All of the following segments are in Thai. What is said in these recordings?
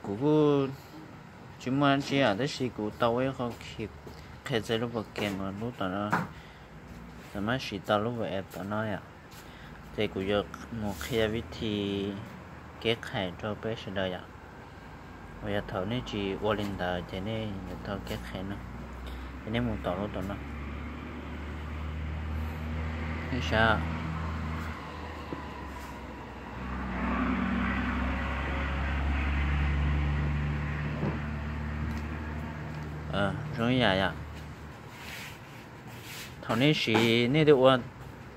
กูก็จุดมันเชียแต่สิกูตัวเองเขาคิดแค่จะรู้ว่าเกมมันรู้ตอนนั้นแต่ไม่สิตอนรู้ว่าแอปตอนนั้นอ่ะแต่กูอยากหนูแค่วิธีแก้ไขตัวไปเฉยๆอ่ะว่าจะเท่านี้จีวอลลินดาจะเนี่ยจะเท่าแก้ไขนะจะเนี่ยมึงต่อรู้ตอนนั้นไม่ใช่容易呀头那时那的我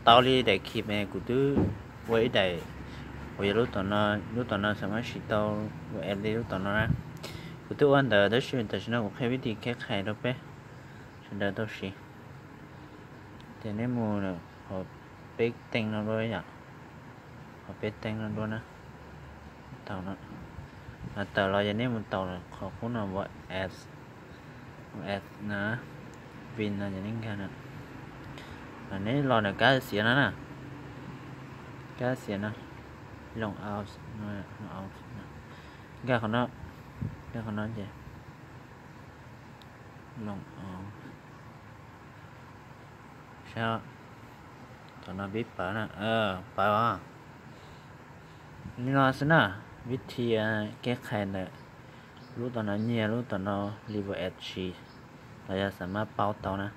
道理在起咩，กู都我一代我也รู้ตอนนั้นสมัยสิตอ我แอดรู้ตอนนั้นนะกู都วันเดียว是但是呢我แค่วิธีแก้ไขแล้วไปฉันเดินตัวสิแต่ในมือเนี่ยพอเป๊กเต็งแล้วด้วยอ่ะพอเป๊กเต็งแล้วด้วยนะเต่านะเต่าเราอย่างนี้มันเต่าขอคุณนะว่าแอดนะวินนะอย่างนี้กันนะอันนี้รอเนี่ยการเสียนะการเสียนะลงเอาลงเอาการของnóเจ๊ลงเอาใช่ตอนนั้นบิ๊กป่ะนะป่ะวะนี่น่าสนะวิธีแก้ไขเนี่ยรู้ตอนนั้นเนี่ยรู้ตอนนั้นรีเวอร์เอชชีเราจะสามารถเป่าเตานะ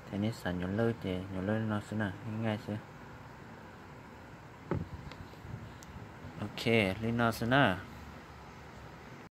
ทีนี้สั่นอยู่เลยเจ๊อยู่เลยน่าสนะง่ายๆสิโอเคลินน่าสนะ